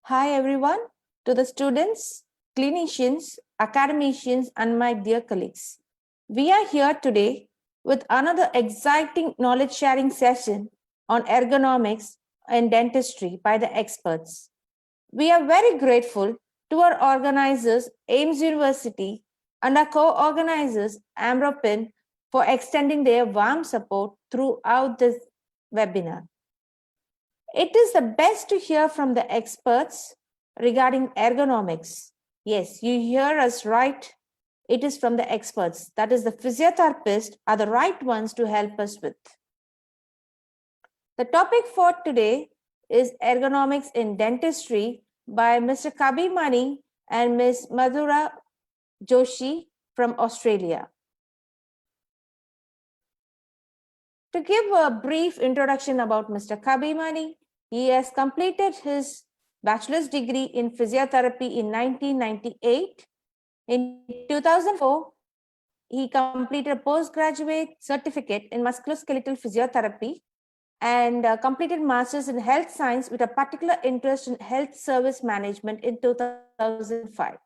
Hi everyone, to the students, clinicians, academicians, and my dear colleagues. We are here today with another exciting knowledge sharing session on ergonomics and dentistry by the experts. We are very grateful to our organizers, AIMS University, and our co-organizers, Amropin, for extending their warm support throughout this webinar. It is the best to hear from the experts regarding ergonomics. Yes, you hear us right. It is from the experts. That is, the physiotherapists are the right ones to help us with. The topic for today is ergonomics in dentistry by Mr. Kabi Mani and Ms. Madhura Joshi from Australia. To give a brief introduction about Mr. Kabi Mani, he has completed his bachelor's degree in physiotherapy in 1998. In 2004, he completed a postgraduate certificate in musculoskeletal physiotherapy and completed master's in health science with a particular interest in health service management in 2005.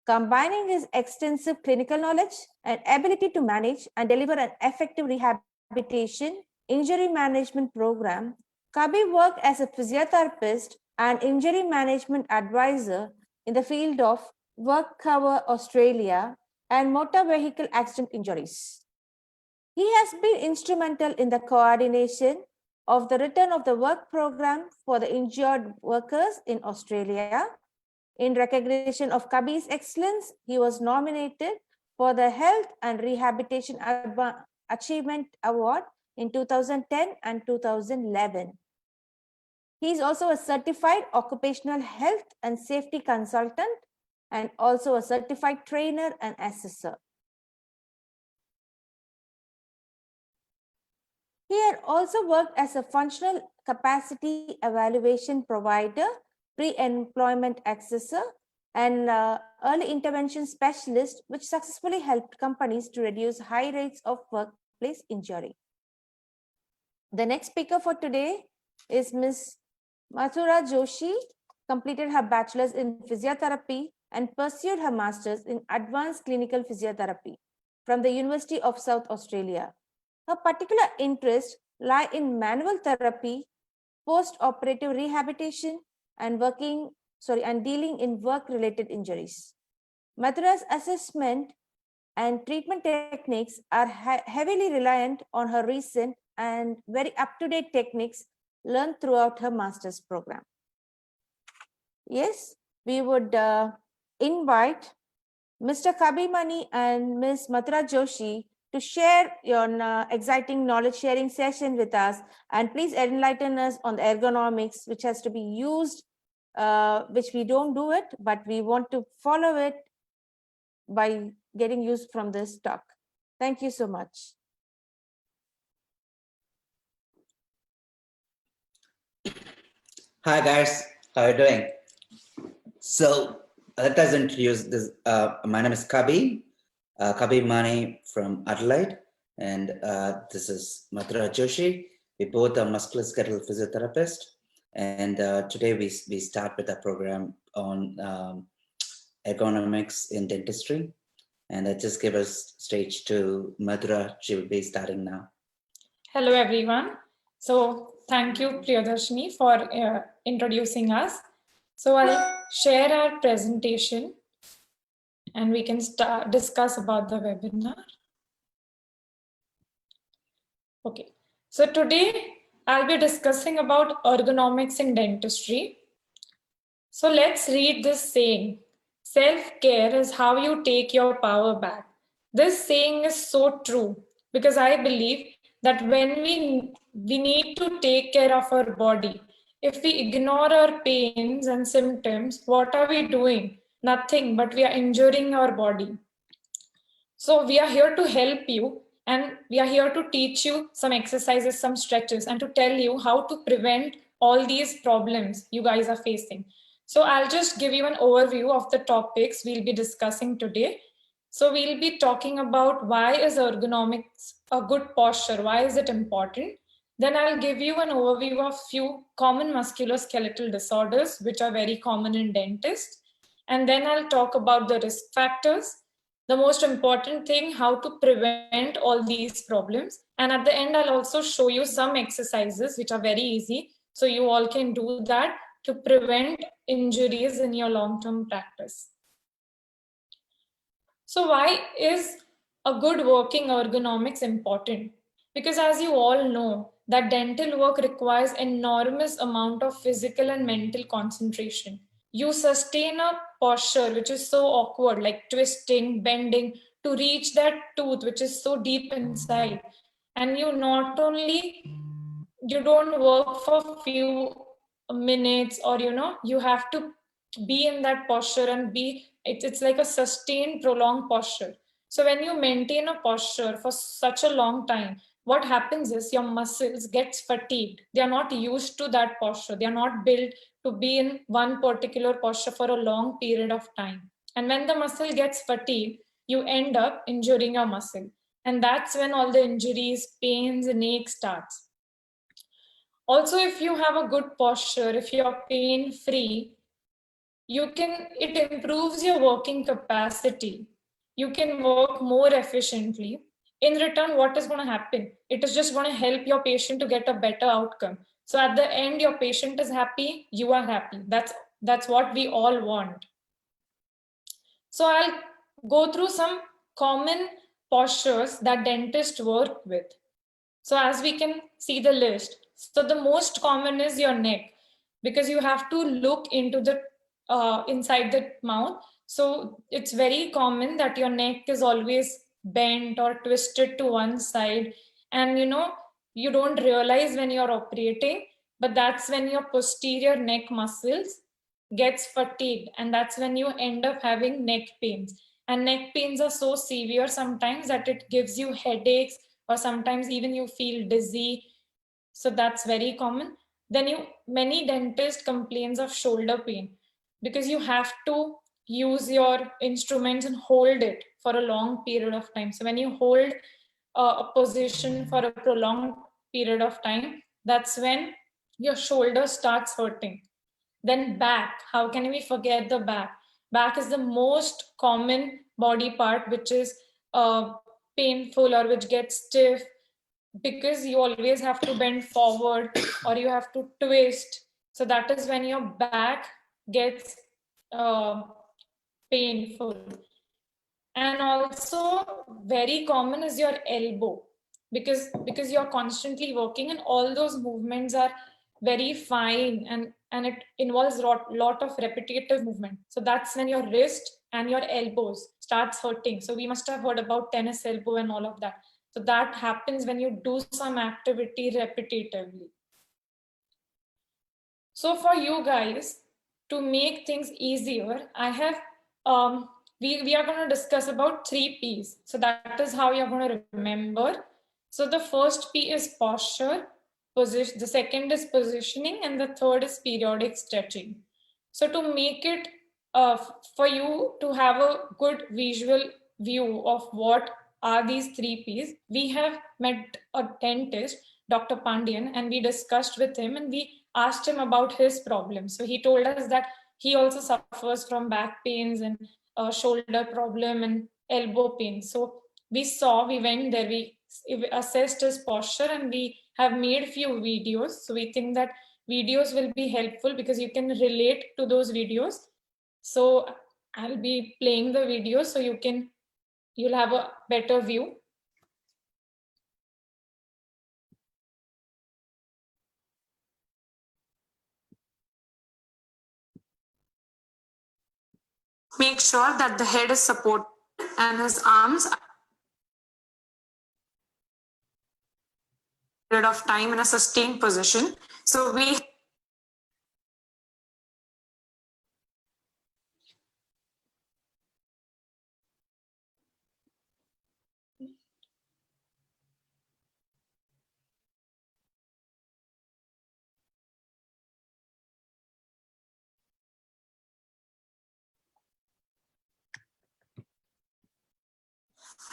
Combining his extensive clinical knowledge and ability to manage and deliver an effective rehabilitation injury management program, Kabi worked as a physiotherapist and injury management advisor in the field of WorkCover Australia and motor vehicle accident injuries. He has been instrumental in the coordination of the return of the work program for the injured workers in Australia. In recognition of Kabi's excellence, he was nominated for the Health and Rehabilitation Achievement Award in 2010 and 2011. He is also a certified occupational health and safety consultant and also a certified trainer and assessor. He had also worked as a functional capacity evaluation provider, pre-employment assessor, and early intervention specialist, which successfully helped companies to reduce high rates of workplace injury. The next speaker for today is Ms. Madhura Joshi, completed her bachelor's in physiotherapy and pursued her master's in advanced clinical physiotherapy from the University of South Australia. Her particular interests lie in manual therapy, post-operative rehabilitation, and dealing in work-related injuries. Madhura's assessment and treatment techniques are heavily reliant on her recent and very up-to-date techniques learned throughout her master's program. Yes, we would invite Mr. Kabi Mani and Ms. Madhura Joshi to share your exciting knowledge sharing session with us, and please enlighten us on the ergonomics which has to be used, which we don't do it, but we want to follow it by getting used from this talk. Thank you so much. Hi guys, how are you doing? So let us introduce this. My name is Kabi Mani from Adelaide, and this is Madhura Joshi. We both are musculoskeletal physiotherapists, and today we start with a program on ergonomics in dentistry. And I just give us stage to Madhura. She will be starting now. Hello everyone. So thank you Priyadarshini for introducing us. So I'll share our presentation and we can discuss about the webinar. Okay, so today I'll be discussing about ergonomics in dentistry. So let's read this saying. Self-care is how you take your power back. This saying is so true because I believe that when we need to take care of our body, if we ignore our pains and symptoms, what are we doing? nothing, but we are injuring your body. So we are here to help you, and we are here to teach you some exercises, some stretches, and to tell you how to prevent all these problems you guys are facing. So I'll just give you an overview of the topics we'll be discussing today. So we'll be talking about why is ergonomics a good posture? Why is it important? Then I'll give you an overview of few common musculoskeletal disorders, which are very common in dentists. And then I'll talk about the risk factors, the most important thing, how to prevent all these problems. And at the end, I'll also show you some exercises which are very easy. So you all can do that to prevent injuries in your long-term practice. So why is a good working ergonomics important? Because as you all know, that dental work requires enormous amount of physical and mental concentration. You sustain a posture which is so awkward, like twisting, bending, to reach that tooth which is so deep inside. And you not only, you don't work for few minutes, or you have to be in that posture and it's like a sustained prolonged posture. So when you maintain a posture for such a long time, what happens is your muscles gets fatigued. They are not used to that posture. They are not built to be in one particular posture for a long period of time. And when the muscle gets fatigued, you end up injuring your muscle. And that's when all the injuries, pains, and aches starts. Also, if you have a good posture, if you're pain free, it improves your working capacity. You can work more efficiently. In return, what is going to happen? It is just going to help your patient to get a better outcome. So at the end, your patient is happy, you are happy. That's what we all want. So I'll go through some common postures that dentists work with. So as we can see the list, so the most common is your neck, because you have to look into the inside the mouth. So it's very common that your neck is always bent or twisted to one side, and you don't realize when you're operating, but that's when your posterior neck muscles gets fatigued, and that's when you end up having neck pains. And neck pains are so severe sometimes that it gives you headaches, or sometimes even you feel dizzy. So that's very common. Then many dentists complains of shoulder pain, because you have to use your instruments and hold it for a long period of time. So when you hold a position for a prolonged period of time, that's when your shoulder starts hurting. Then back, how can we forget the back? Back is the most common body part which is painful or which gets stiff, because you always have to bend forward or you have to twist. So that is when your back gets painful. And also very common is your elbow, because you're constantly working and all those movements are very fine, and it involves lot of repetitive movement. So that's when your wrist and your elbows starts hurting. So we must have heard about tennis elbow and all of that. So that happens when you do some activity repetitively. So for you guys, to make things easier, I have we are going to discuss about 3 P's. So that is how you're going to remember. So the first P is posture, the second is positioning, and the third is periodic stretching. So to make it for you to have a good visual view of what are these 3 P's, we have met a dentist, Dr. Pandian, and we discussed with him and we asked him about his problem. So he told us that he also suffers from back pains and shoulder problem and elbow pain. So we went there, we assessed his posture, and we have made few videos. So we think that videos will be helpful because you can relate to those videos. So I'll be playing the videos so you'll have a better view. Make sure that the head is supported and his arms are period of time in a sustained position. So we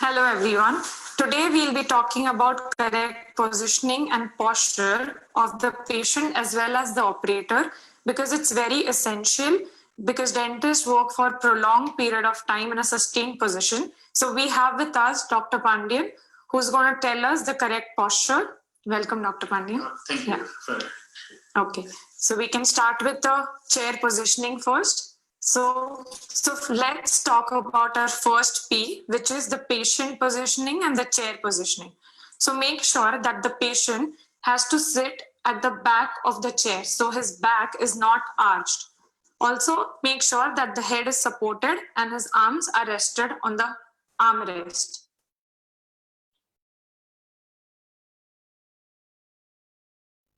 Hello everyone. Today we'll be talking about correct positioning and posture of the patient as well as the operator, because it's very essential, because dentists work for a prolonged period of time in a sustained position. So we have with us Dr. Pandian, who's going to tell us the correct posture. Welcome, Dr. Pandian. Thank you. Yeah. Okay, so we can start with the chair positioning first. So let's talk about our first P, which is the patient positioning and the chair positioning. So make sure that the patient has to sit at the back of the chair, so his back is not arched. Also, make sure that the head is supported and his arms are rested on the armrest.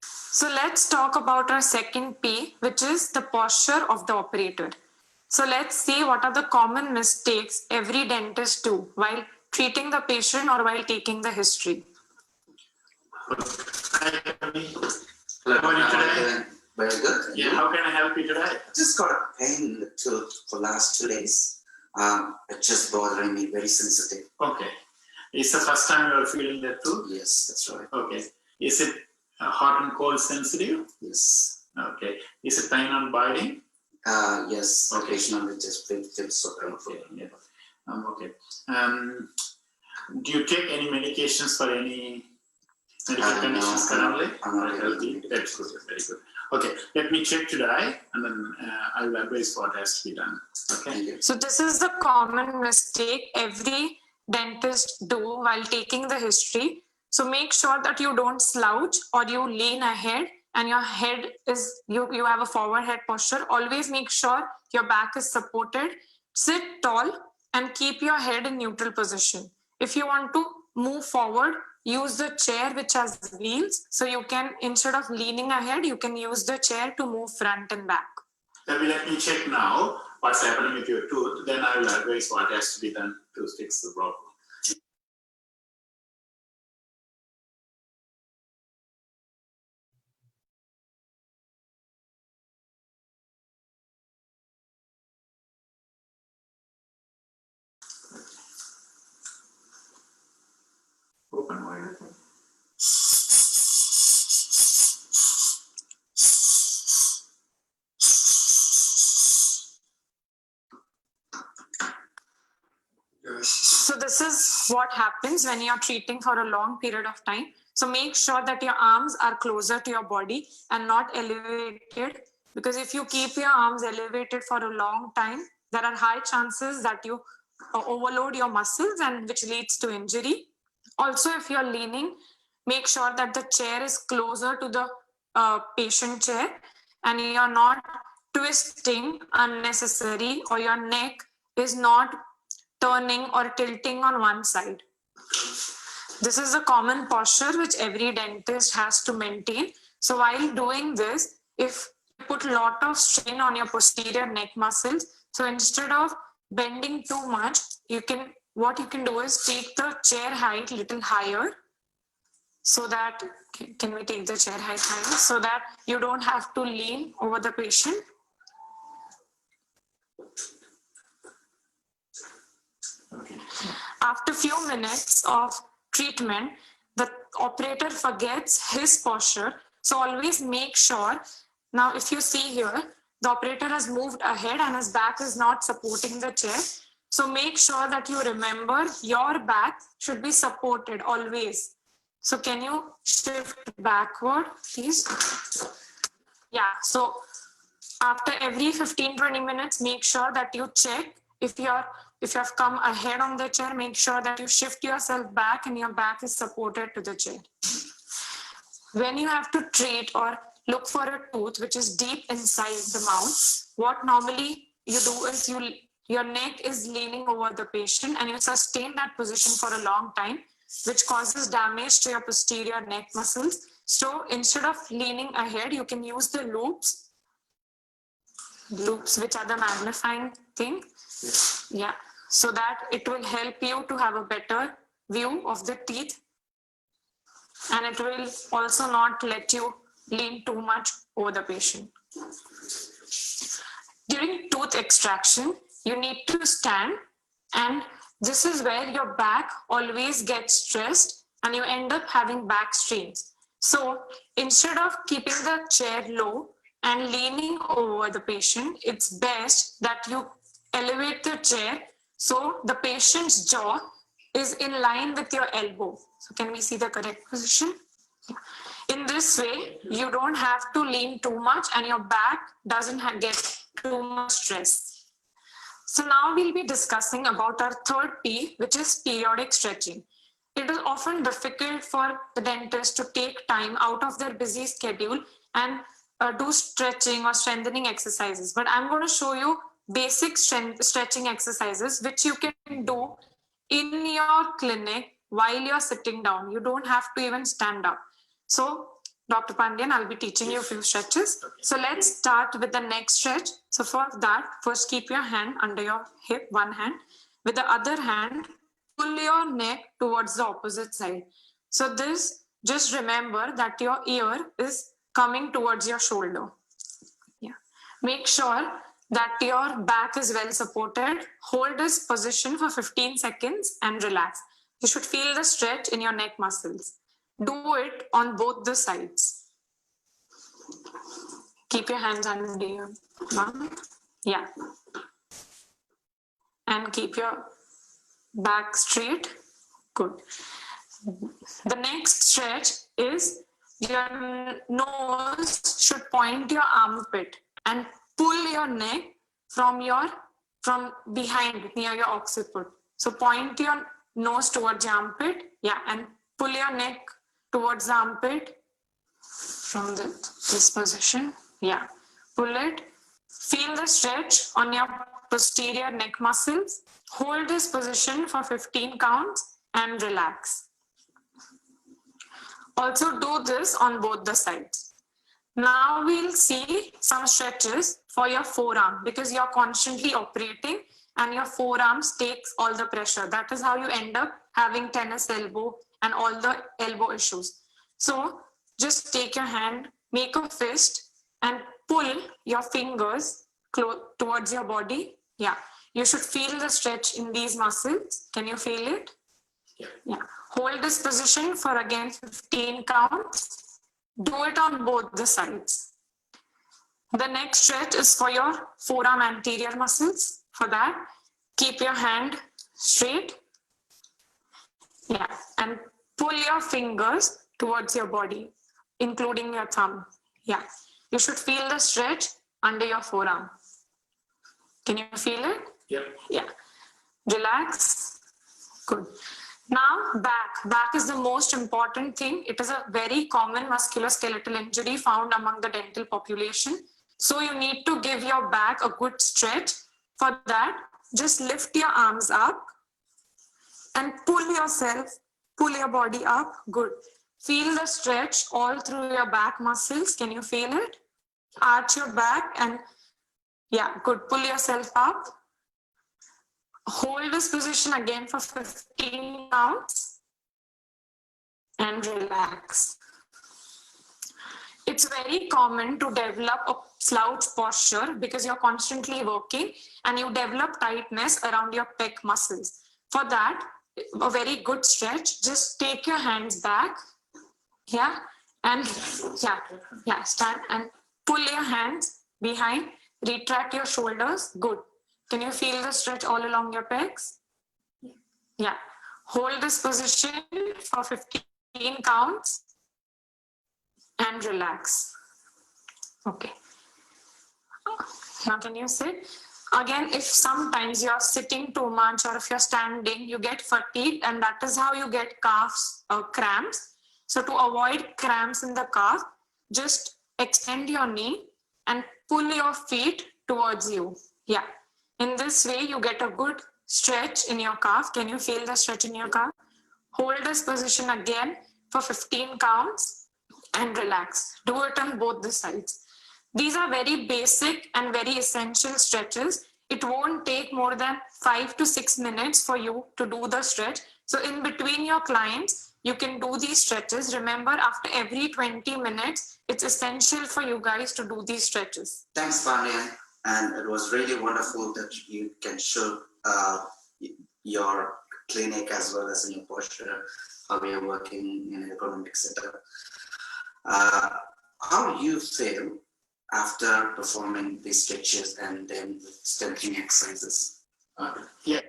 So let's talk about our second P, which is the posture of the operator. So let's see what are the common mistakes every dentist do while treating the patient or while taking the history. Hi, Tony. Hello, How are you today? doing? Very good. Yeah, how can I help you today? I just got a pain in the tooth for last 2 days. It's just bothering me, very sensitive. Okay. Is the first time you are feeling that too? Yes, that's right. Okay. Is it hot and cold sensitive? Yes. Okay. Is it pain on biting? Yes, Okay. occasionally just feels so painful. Okay. Yeah. Okay. Do you take any medications for any medical No, conditions I'm not- currently? I'm not Very taking healthy. any That's good. Very good. Okay. Let me check today, and then I will advise what has to be done. Okay. Thank you. So this is the common mistake every dentist do while taking the history. So make sure that you don't slouch or you lean ahead and your head is, you have a forward head posture. Always make sure your back is supported. Sit tall and keep your head in neutral position. If you want to move forward, use the chair which has wheels. So you can, instead of leaning ahead, you can use the chair to move front and back. Let me check now what's happening with your tooth. Then I will advise what has to be done to fix the problem. Open wide open. So this is what happens when you're treating for a long period of time. So make sure that your arms are closer to your body and not elevated, because if you keep your arms elevated for a long time, there are high chances that you overload your muscles and which leads to injury. Also, if you're leaning, make sure that the chair is closer to the patient chair and you're not twisting unnecessary, or your neck is not turning or tilting on one side. This is a common posture which every dentist has to maintain. So while doing this, if you put a lot of strain on your posterior neck muscles, so instead of bending too much, what you can do is take the chair height a little higher, so that, can we take the chair height higher, so that you don't have to lean over the patient. After few minutes of treatment, the operator forgets his posture. So always make sure, now if you see here, the operator has moved ahead and his back is not supporting the chair. So make sure that you remember your back should be supported always. So can you shift backward, please? Yeah, so after every 15-20 minutes, make sure that you check if you have come ahead on the chair, make sure that you shift yourself back and your back is supported to the chair. When you have to treat or look for a tooth which is deep inside the mouth, what normally you do is your neck is leaning over the patient and you sustain that position for a long time, which causes damage to your posterior neck muscles. So instead of leaning ahead, you can use the loops, which are the magnifying thing. Yeah, so that it will help you to have a better view of the teeth, and it will also not let you lean too much over the patient. During tooth extraction, you need to stand and This is where your back always gets stressed and you end up having back strains. So instead of keeping the chair low and leaning over the patient, it's best that you elevate the chair so the patient's jaw is in line with your elbow. So can we see the correct position? In this way, you don't have to lean too much and your back doesn't get too much stress. So now we'll be discussing about our third P, which is periodic stretching. It is often difficult for the dentist to take time out of their busy schedule and do stretching or strengthening exercises. But I'm going to show you basic stretching exercises which you can do in your clinic while you're sitting down. You don't have to even stand up. So Dr. Pandian, I'll be teaching you a few stretches. So let's start with the neck stretch. So for that, first keep your hand under your hip, one hand. With the other hand, pull your neck towards the opposite side. So this, just remember that your ear is coming towards your shoulder. Yeah. Make sure that your back is well supported. Hold this position for 15 seconds and relax. You should feel the stretch in your neck muscles. Do it on both the sides. Keep your hands under your mouth. Yeah. And keep your back straight. Good. The next stretch is your nose should point your armpit and pull your neck from behind near your occiput. So point your nose towards your armpit. Yeah. And pull your neck towards the armpit from this position. Yeah, pull it. Feel the stretch on your posterior neck muscles. Hold this position for 15 counts and relax. Also do this on both the sides. Now we'll see some stretches for your forearm because you're constantly operating and your forearms takes all the pressure. That is how you end up having tennis elbow and all the elbow issues. So just take your hand, make a fist and pull your fingers towards your body. Yeah, you should feel the stretch in these muscles. Can you feel it? Yeah. Hold this position for again 15 counts. Do it on both the sides. The next stretch is for your forearm anterior muscles. For that, keep your hand straight. Yeah, and pull your fingers towards your body, including your thumb. Yeah, you should feel the stretch under your forearm. Can you feel it? Yeah. Yeah. Relax. Good. Now, back is the most important thing. It is a very common musculoskeletal injury found among the dental population. So you need to give your back a good stretch. For that, just lift your arms up and pull your body up. Good. Feel the stretch all through your back muscles. Can you feel it? Arch your back and yeah, good. Pull yourself up. Hold this position again for 15 counts and relax. It's very common to develop a slouch posture because you're constantly working and you develop tightness around your pec muscles. For that, a very good stretch, just take your hands back. Yeah, and yeah, stand and pull your hands behind, retract your shoulders. Good. Can you feel the stretch all along your pecs? Yeah. Hold this position for 15 counts and relax. Okay. Now can you sit? Again, if sometimes you're sitting too much or if you're standing, you get fatigued and that is how you get calves or cramps. So to avoid cramps in the calf, just extend your knee and pull your feet towards you. Yeah. In this way, you get a good stretch in your calf. Can you feel the stretch in your calf? Hold this position again for 15 counts and relax. Do it on both the sides. These are very basic and very essential stretches. It won't take more than 5 to 6 minutes for you to do the stretch. So in between your clients, you can do these stretches. Remember, after every 20 minutes, it's essential for you guys to do these stretches. Thanks, Pandian. And it was really wonderful that you can show your clinic as well as in your posture, how you're working in a ergonomic setup. How you feel after performing these stretches and then strengthening exercises? Yeah.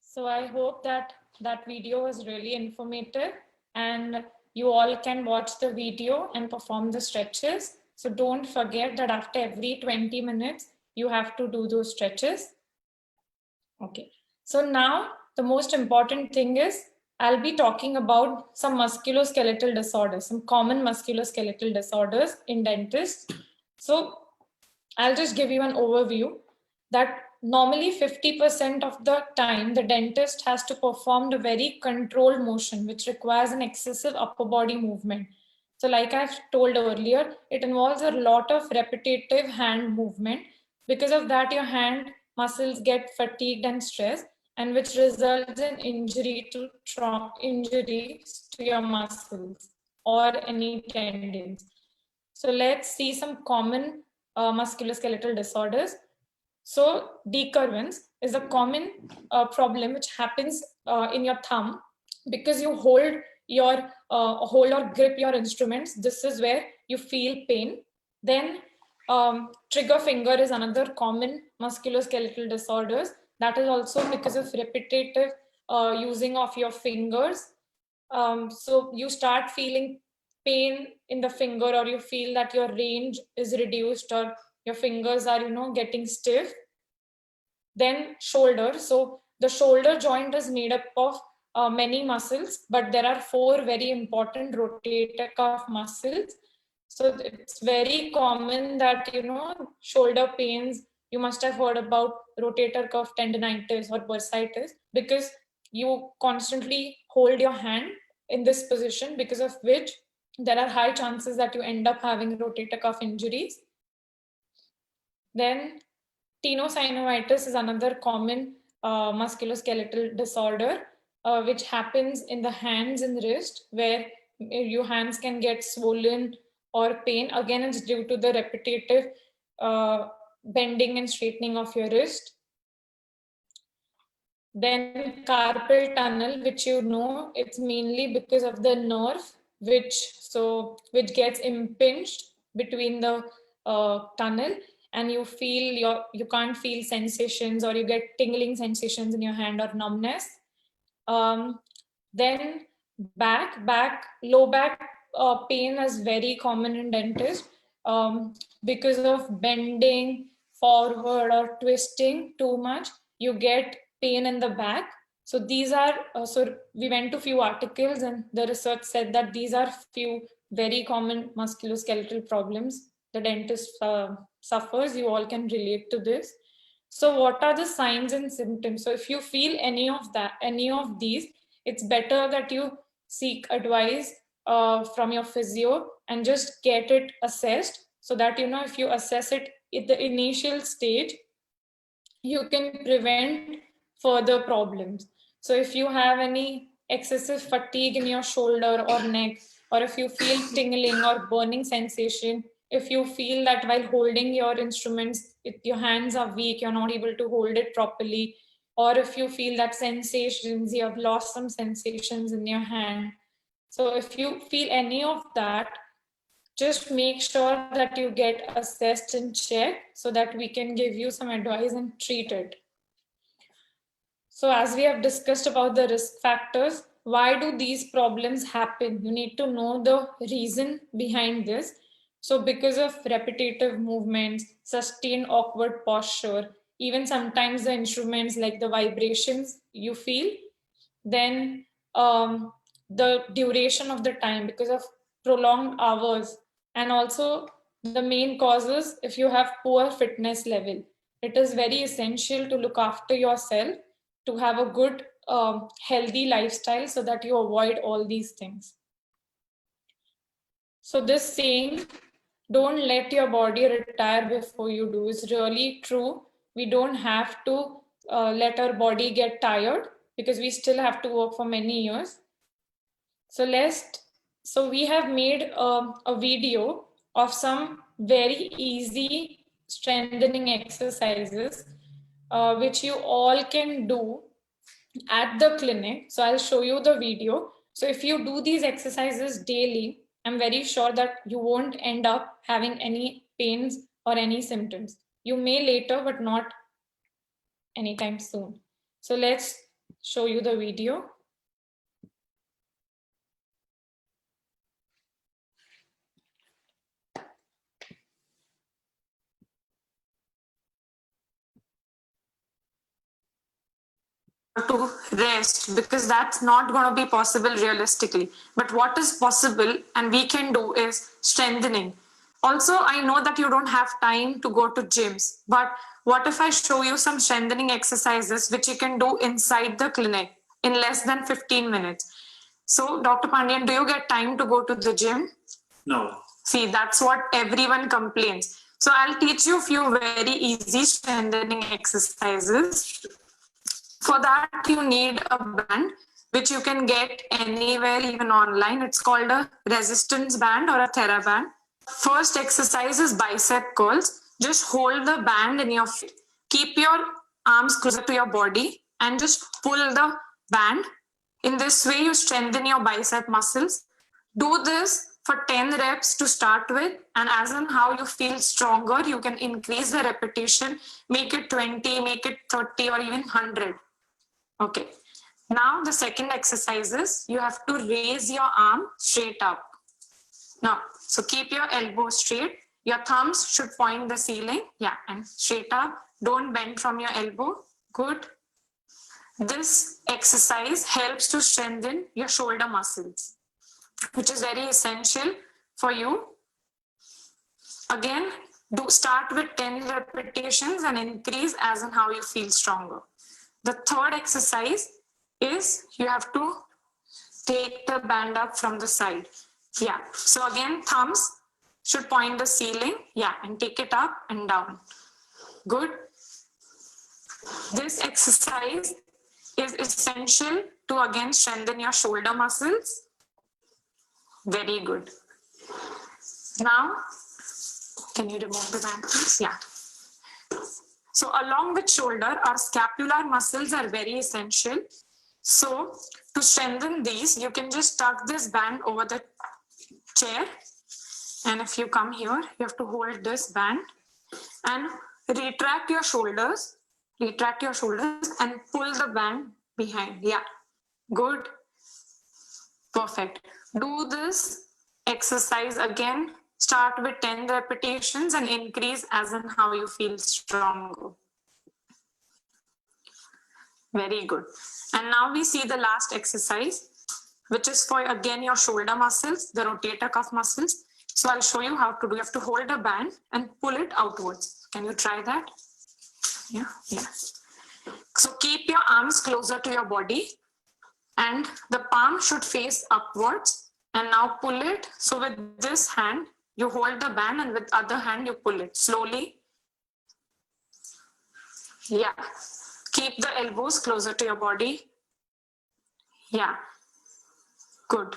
So I hope that that video was really informative and you all can watch the video and perform the stretches. So don't forget that after every 20 minutes, you have to do those stretches. Okay. So now the most important thing is I'll be talking about some musculoskeletal disorders, some common musculoskeletal disorders in dentists. So I'll just give you an overview that normally 50% of the time the dentist has to perform the very controlled motion which requires an excessive upper body movement. So like I've told earlier, it involves a lot of repetitive hand movement. Because of that, your hand muscles get fatigued and stressed, and which results in injuries to your muscles or any tendons. So let's see some common musculoskeletal disorders. So decurvence is a common problem which happens in your thumb because you hold or grip your instruments. This is where you feel pain. Then trigger finger is another common musculoskeletal disorders. That is also because of repetitive using of your fingers. So you start feeling pain in the finger, or you feel that your range is reduced, or your fingers are getting stiff. Then shoulder. So the shoulder joint is made up of many muscles, but there are 4 very important rotator cuff muscles. So it's very common that shoulder pains, you must have heard about rotator cuff tendinitis or bursitis, because you constantly hold your hand in this position, because of which there are high chances that you end up having rotator cuff injuries. Then tenosynovitis is another common musculoskeletal disorder, which happens in the hands and wrist, where your hands can get swollen or pain. Again, it's due to the repetitive bending and straightening of your wrist. Then carpal tunnel, which it's mainly because of the nerve which gets impinged between the tunnel, and you can't feel sensations, or you get tingling sensations in your hand or numbness. Then low back pain is very common in dentists because of bending forward or twisting too much. You get pain in the back. So these are so we went to few articles, and the research said that these are few very common musculoskeletal problems the dentist suffers. You all can relate to this. So what are the signs and symptoms? So if you feel any of these, it's better that you seek advice from your physio and just get it assessed, so that if you assess it at the initial stage, you can prevent further problems. So if you have any excessive fatigue in your shoulder or neck, or if you feel tingling or burning sensation, if you feel that while holding your instruments, your hands are weak, you're not able to hold it properly, or if you feel that sensations, you have lost some sensations in your hand. So if you feel any of that, just make sure that you get assessed and checked, so that we can give you some advice and treat it. So as we have discussed about the risk factors, why do these problems happen? You need to know the reason behind this. So because of repetitive movements, sustained awkward posture, even sometimes the instruments like the vibrations you feel, then the duration of the time because of prolonged hours, and also the main causes if you have poor fitness level. It is very essential to look after yourself, to have a good healthy lifestyle, so that you avoid all these things. So this saying, don't let your body retire before you do, is really true. We don't have to let our body get tired. because we still have to work for many years. So we have made a video of some very easy strengthening exercises, which you all can do at the clinic. So I'll show you the video. So if you do these exercises daily, I'm very sure that you won't end up having any pains or any symptoms. You may later, but not anytime soon. So let's show you the video. To rest, because that's not going to be possible realistically. But what is possible and we can do is strengthening. Also, I know that you don't have time to go to gyms, but what if I show you some strengthening exercises which you can do inside the clinic in less than 15 minutes? So, Dr. Pandian, do you get time to go to the gym? No. See, that's what everyone complains. So, I'll teach you a few very easy strengthening exercises. For that, you need a band, which you can get anywhere, even online. It's called a resistance band or a TheraBand. First exercise is bicep curls. Just hold the band in your feet. Keep your arms closer to your body and just pull the band. In this way, you strengthen your bicep muscles. Do this for 10 reps to start with, and as in how you feel stronger, you can increase the repetition, make it 20, make it 30, or even 100. Okay. Now the second exercise is you have to raise your arm straight up. Now, so keep your elbow straight. Your thumbs should point the ceiling. Yeah, and straight up. Don't bend from your elbow. Good. This exercise helps to strengthen your shoulder muscles, which is very essential for you. Again, do start with 10 repetitions and increase as in how you feel stronger. The third exercise is you have to take the band up from the side. Yeah. So again, thumbs should point the ceiling. Yeah. And take it up and down. Good. This exercise is essential to again strengthen your shoulder muscles. Very good. Now, can you remove the band, please? Yeah. So along with shoulder, our scapular muscles are very essential. So to strengthen these, you can just tuck this band over the chair. And if you come here, you have to hold this band and retract your shoulders and pull the band behind. Yeah, good. Perfect. Do this exercise again. Start with 10 repetitions and increase as in how you feel stronger. Very good. And now we see the last exercise, which is for again your shoulder muscles, the rotator cuff muscles. So I'll show you how to do. You have to hold a band and pull it outwards. Can you try that? Yeah, yeah. So keep your arms closer to your body and the palm should face upwards. And now pull it. So with this hand, you hold the band and with other hand, you pull it slowly. Yeah. Keep the elbows closer to your body. Yeah. Good.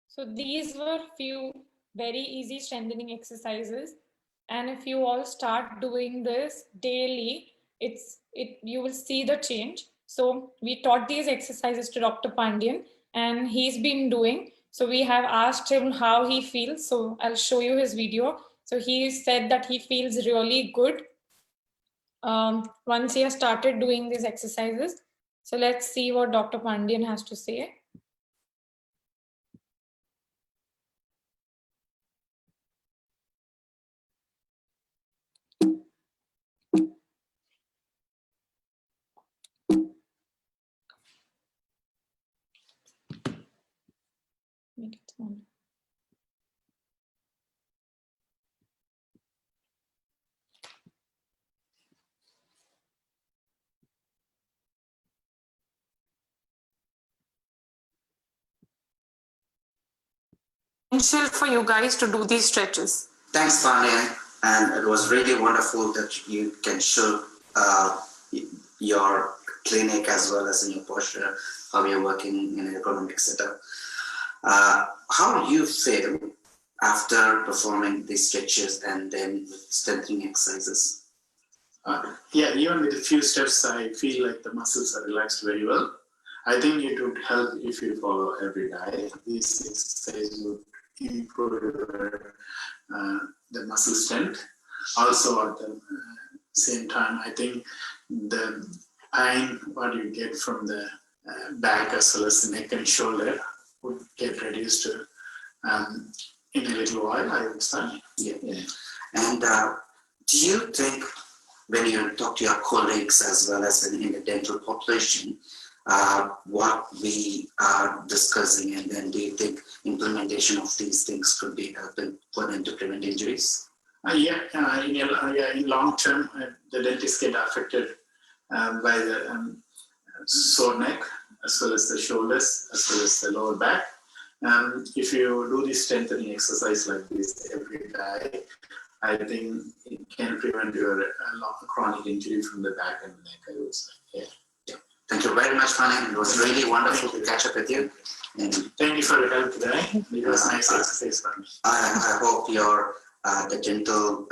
So these were few very easy strengthening exercises. And if you all start doing this daily, you will see the change. So we taught these exercises to Dr. Pandian and he's been doing. So we have asked him how he feels. So I'll show you his video. So he said that he feels really good once he has started doing these exercises. So let's see what Dr. Pandian has to say. Make it smaller. essential for you guys to do these stretches. Thanks, Panyan. And it was really wonderful that you can show your clinic as well as in your posture, how you're working in an ergonomic setup. How you feel after performing these stretches and then strengthening exercises? Yeah, even with a few steps, I feel like the muscles are relaxed very well. I think it would help if you follow every day. This exercise would improve the muscle strength. Also, at the same time, I think the pain what you get from the back as well as the neck and shoulder would get reduced in a little while, I would say. Yeah. And do you think when you talk to your colleagues as well as in the dental population, what we are discussing, and then do you think implementation of these things could be helping for them to prevent injuries? In long term, the dentists get affected by the sore neck as well as the shoulders as well as the lower back. If you do this strengthening exercise like this every day, I think it can prevent your chronic injury from the back and neck, I would say. Yeah. Thank you very much, Panyan. It was really wonderful to catch up with you. And thank you for your help today. It was nice exercise for me. I hope your the dental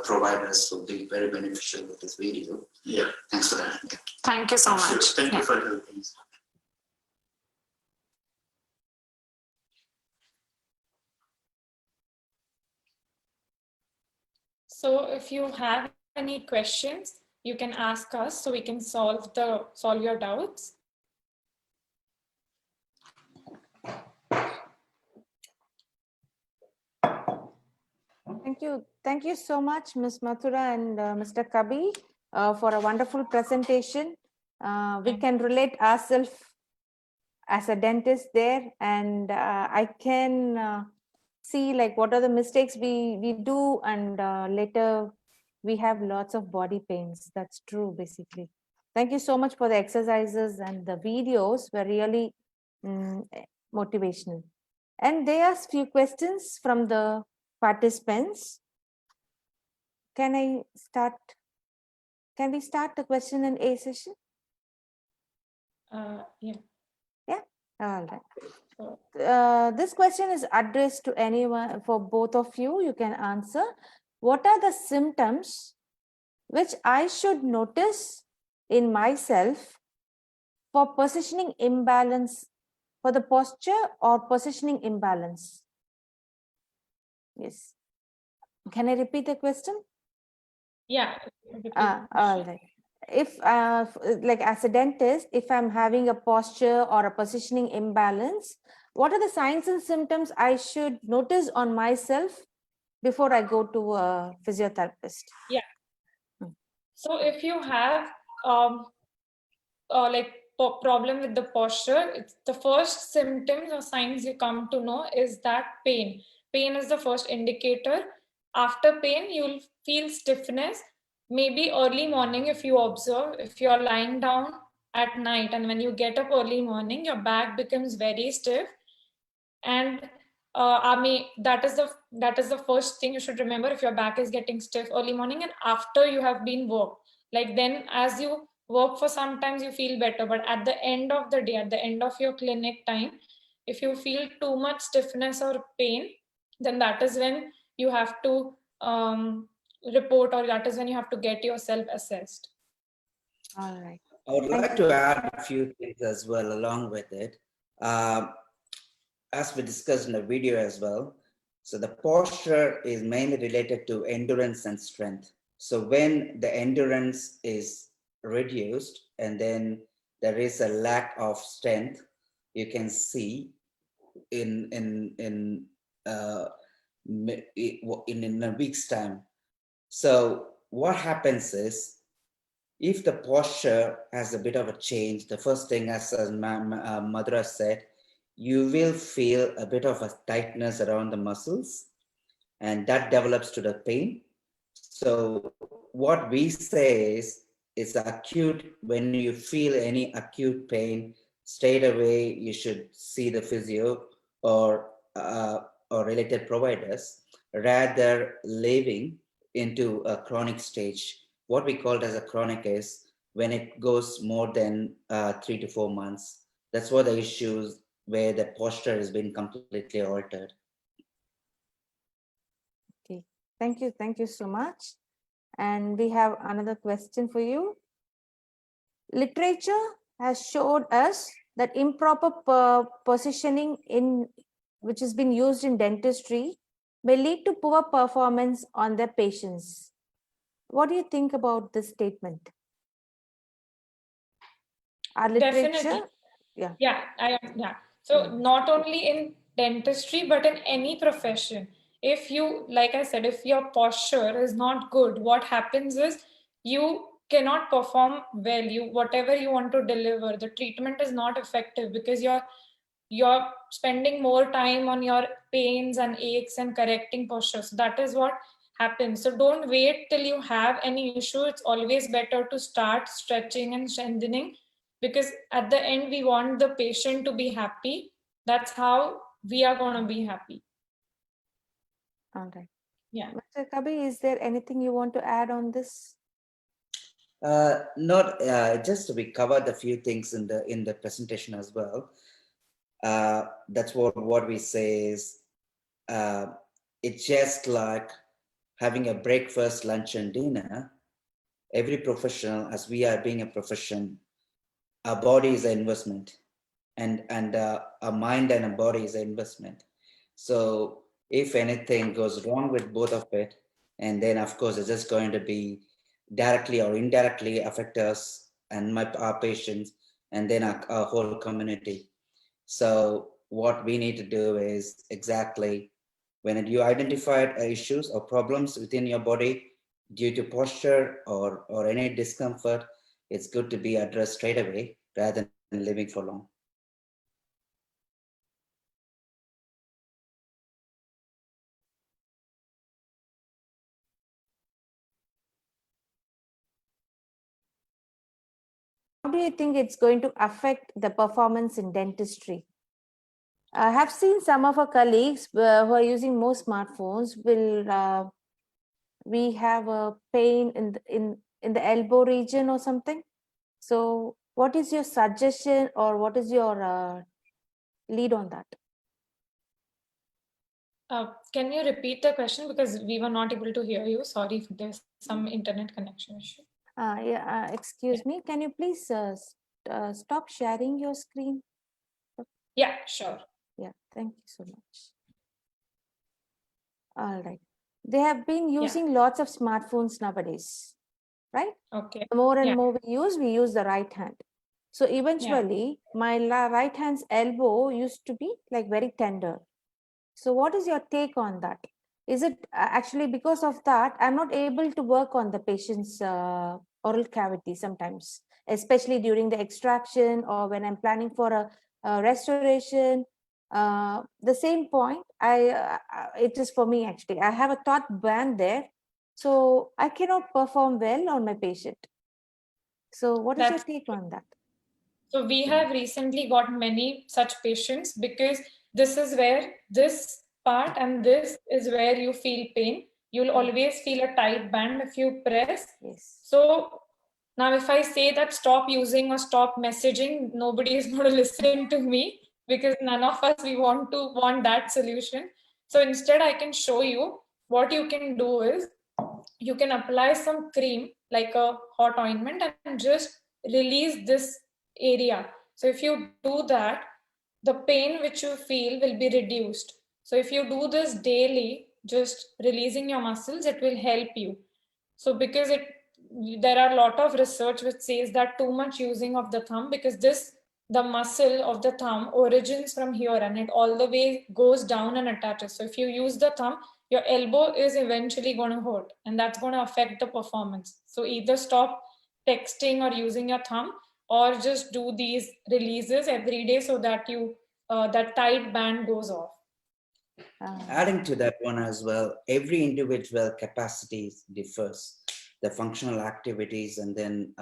providers will be very beneficial with this video. Yeah. Thanks for that. Thank you so much. Sure. Thank you for helping. So if you have any questions, you can ask us so we can solve your doubts. Thank you so much, Ms. Mathura and Mr. Kabi, for a wonderful presentation. We can relate ourselves as a dentist there, and I can see like what are the mistakes we do, and later we have lots of body pains. That's true, basically. Thank you so much for the exercises, and the videos were really motivational. And there are few questions from the participants. Can we start the question and A session? Yeah. Yeah, all right. This question is addressed to anyone, for both of you. You can answer. What are the symptoms which I should notice in myself for positioning imbalance, for the posture or positioning imbalance? Yes. Can I repeat the question? Yeah. All right. If like as a dentist, if I'm having a posture or a positioning imbalance, what are the signs and symptoms I should notice on myself before I go to a physiotherapist? Yeah. So if you have problem with the posture, it's the first symptoms or signs you come to know is that pain. Pain is the first indicator. After pain, you'll feel stiffness. Maybe early morning, if you observe, if you're lying down at night and when you get up early morning, your back becomes very stiff. And that is the first thing you should remember. If your back is getting stiff early morning and after you have been worked, like then as you work for sometimes you feel better, but at the end of the day, at the end of your clinic time, if you feel too much stiffness or pain, then that is when you have to report, or that is when you have to get yourself assessed. All right. I would like to add a few things as well along with it. As we discussed in the video as well, so the posture is mainly related to endurance and strength. So when the endurance is reduced and then there is a lack of strength, you can see in a week's time. So what happens is, if the posture has a bit of a change, the first thing, as Madhura said, you will feel a bit of a tightness around the muscles, and that develops to the pain. So what we say is acute. When you feel any acute pain, straight away you should see the physio, or or related providers, rather living into a chronic stage. What we call as a chronic is when it goes more than 3 to 4 months. That's what the issues where the posture has been completely altered. Okay, thank you. Thank you so much. And we have another question for you. Literature has showed us that improper positioning in which has been used in dentistry may lead to poor performance on their patients. What do you think about this statement? Our literature, Definitely. yeah. Yeah. So not only in dentistry, but in any profession, if you, like I said, if your posture is not good, what happens is you cannot perform well. You, whatever you want to deliver, the treatment is not effective because you're spending more time on your pains and aches and correcting posture. So that is what happens. So don't wait till you have any issue. It's always better to start stretching and strengthening, because at the end we want the patient to be happy. That's how we are going to be happy. All right. Yeah. Mr. Kabi, is there anything you want to add on this? Not just we covered a few things in the presentation as well. That's what we say is it's just like having a breakfast, lunch, and dinner. Every professional, as we are being a profession, our body is an investment, and our mind and our body is an investment. So if anything goes wrong with both of it, and then of course it's just going to be directly or indirectly affect us and our patients, and then our whole community. So what we need to do is exactly when you identified issues or problems within your body due to posture or any discomfort, it's good to be addressed straight away rather than living for long. How do you think it's going to affect the performance in dentistry? I have seen some of our colleagues who are using more smartphones will we have a pain in the elbow region or something. So what is your suggestion or what is your lead on that? Can you repeat the question, because we were not able to hear you? Sorry if there's some internet connection issue. Excuse me, can you please stop sharing your screen? Yeah, sure. Yeah, thank you so much. All right. They have been using lots of smartphones nowadays, right? Okay. The more and more we use the right hand. So eventually, my right hand's elbow used to be like very tender. So what is your take on that? Is it actually because of that, I'm not able to work on the patient's oral cavity sometimes, especially during the extraction or when I'm planning for a restoration. The same point, it is for me actually. I have a taut band there, so I cannot perform well on my patient. So what is your take on that? So we have recently got many such patients, because this is where this part and this is where you feel pain. You'll always feel a tight band if you press. Yes. So now if I say that stop using or stop messaging, nobody is going to listen to me, because none of us we want that solution. So instead I can show you what you can do is you can apply some cream like a hot ointment and just release this area. So if you do that, the pain which you feel will be reduced. So if you do this daily, just releasing your muscles, it will help you. So because there are a lot of research which says that too much using of the thumb, because the muscle of the thumb origins from here and it all the way goes down and attaches. So if you use the thumb, your elbow is eventually going to hurt, and that's going to affect the performance. So either stop texting or using your thumb, or just do these releases every day so that that tight band goes off. Adding to that one as well, every individual capacity differs, the functional activities, and then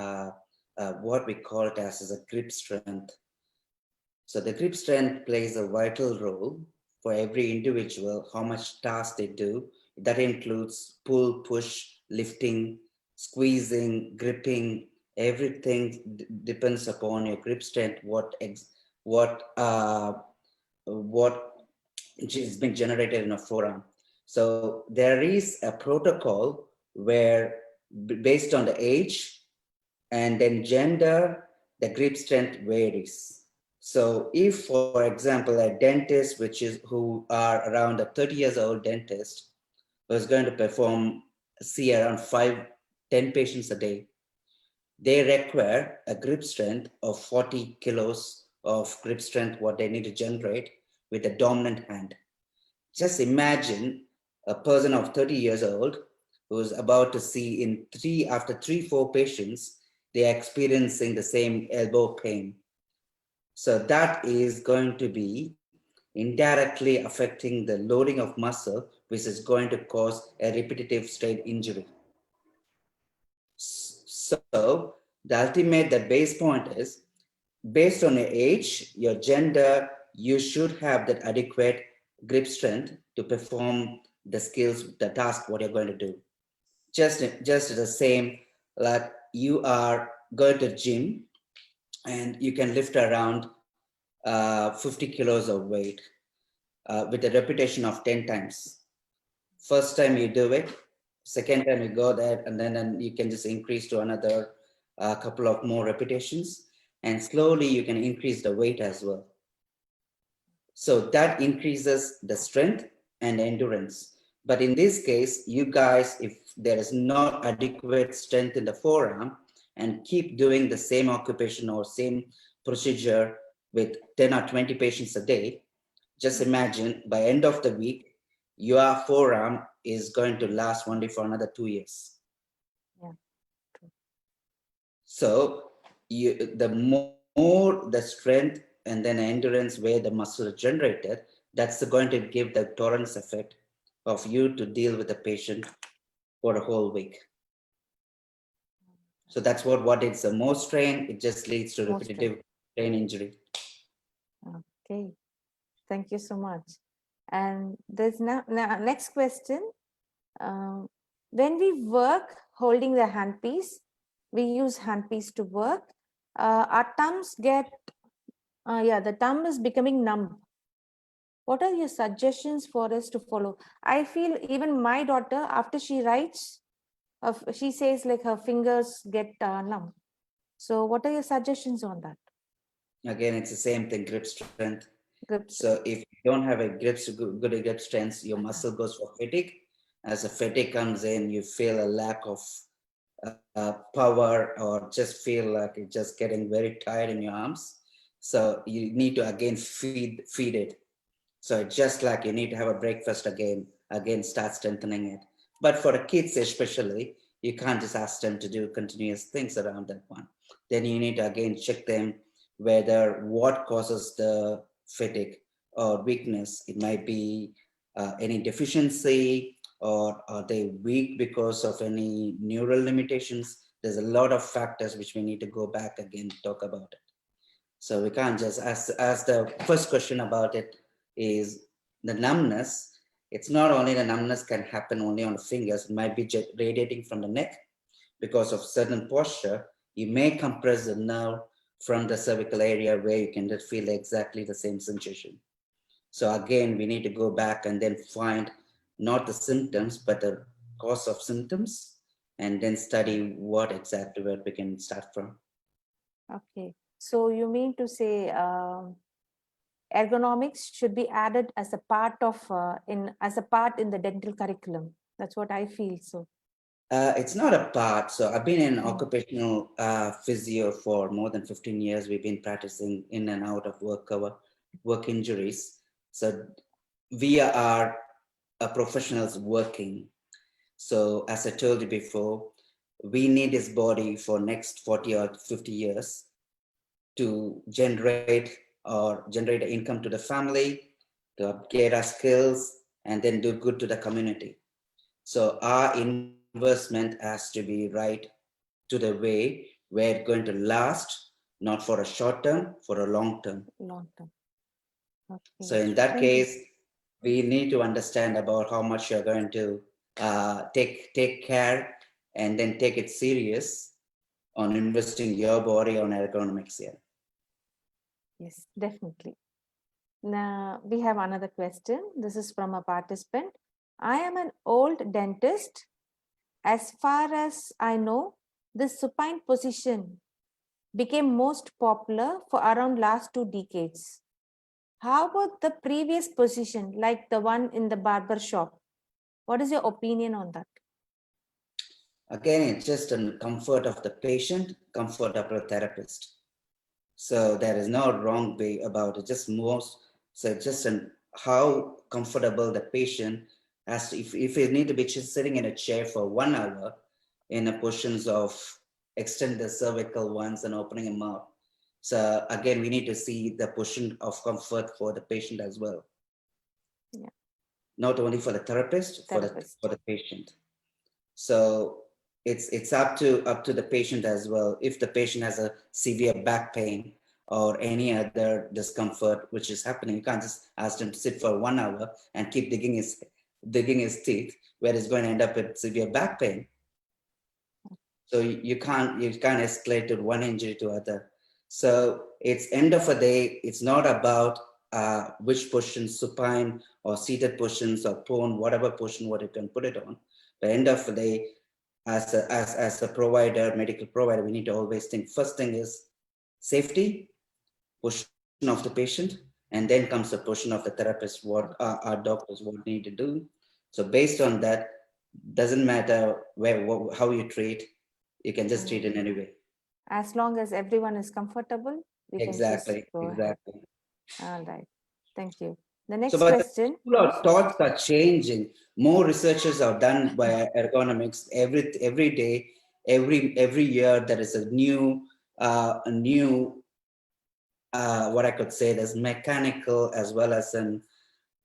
what we call it as a grip strength. So the grip strength plays a vital role for every individual, how much task they do. That includes pull, push, lifting, squeezing, gripping. Everything depends upon your grip strength, what is being generated in a forearm. So there is a protocol where based on the age and then gender, the grip strength varies. So if, for example, a dentist, who are around a 30 years old dentist, who is going to see around 10 patients a day, they require a grip strength of 40 kilos of grip strength, what they need to generate with a dominant hand. Just imagine a person of 30 years old who's about to see after 4 patients, they're experiencing the same elbow pain. So that is going to be indirectly affecting the loading of muscle, which is going to cause a repetitive strain injury. So the base point is, based on your age, your gender, you should have that adequate grip strength to perform the skills, the task, what you're going to do. Just the same, like you are going to gym and you can lift around 50 kilos of weight with a repetition of 10 times. First time you do it, second time you go there, and then you can just increase to another couple of more repetitions, and slowly you can increase the weight as well. So that increases the strength and endurance. But in this case, you guys, if there is not adequate strength in the forearm and keep doing the same occupation or same procedure with 10 or 20 patients a day, just imagine by end of the week, your forearm is going to last only for another 2 years. Yeah. So the more the strength and then endurance where the muscle is generated, that's going to give the tolerance effect of you to deal with the patient for a whole week. So that's what it's the more strain, it just leads to repetitive strain injury. Okay, thank you so much. And there's now next question. When we work holding the handpiece, we use handpiece to work. Our thumbs the thumb is becoming numb. What are your suggestions for us to follow? I feel even my daughter, after she writes, she says like her fingers get numb. So what are your suggestions on that? Again, it's the same thing, grip strength. Grip So if you don't have a good grip strength, your muscle goes for fatigue. As the fatigue comes in, you feel a lack of power, or just feel like you're just getting very tired in your arms. So you need to again feed it. So it's just like you need to have a breakfast again start strengthening it. But for the kids especially, you can't just ask them to do continuous things around that one. Then you need to again check them whether what causes the fatigue or weakness. It might be any deficiency, or are they weak because of any neural limitations? There's a lot of factors which we need to go back again, talk about it. So we can't just ask the first question about it is the numbness. It's not only the numbness can happen only on the fingers, it might be radiating from the neck because of certain posture. You may compress the nerve from the cervical area where you can just feel exactly the same sensation. So again, we need to go back and then find not the symptoms, but the cause of symptoms, and then study what exactly where we can start from. Okay, so you mean to say ergonomics should be added as a part of in the dental curriculum? That's what I feel. So it's not a part. So I've been in occupational physio for more than 15 years. We've been practicing in and out of work injuries. So we are professionals working. So as I told you before, we need this body for next 40 or 50 years to generate income to the family, to upgrade our skills, and then do good to the community. So our investment has to be right to the way where it's going to last, not for a short term, for a long term. long term. Okay. So in that case, we need to understand about how much you're going to take care and then take it serious on investing your body on ergonomics here. Yes, definitely. Now we have another question. This is from a participant. I am an old dentist. As far as I know, this supine position became most popular for around last 2 decades. How about the previous position, like the one in the barber shop? What is your opinion on that? Again, it's just a comfort of the patient, comfort of the therapist. So there is no wrong way about it. Just most, so just an how comfortable the patient has to, if you need to be just sitting in a chair for 1 hour in a positions of extend the cervical ones and opening them up. So again, we need to see the position of comfort for the patient as well. Yeah. Not only for the therapist, for the patient. So it's up to the patient as well. If the patient has a severe back pain or any other discomfort which is happening, you can't just ask him to sit for 1 hour and keep digging his teeth, where he's going to end up with severe back pain. So you can't escalate to one injury to other. So it's end of a day. It's not about which position, supine or seated positions or prone, whatever position what you can put it on. The end of the day, as a provider, medical provider, we need to always think. First thing is safety, position of the patient, and then comes the position of the therapist. What our doctors what need to do. So based on that, doesn't matter how you treat. You can just treat it anyway. As long as everyone is comfortable, we can just go ahead. All right. Thank you. The next question. Thoughts are changing. More researches are done by ergonomics every day, every year. There is a new what I could say. There's mechanical as well as an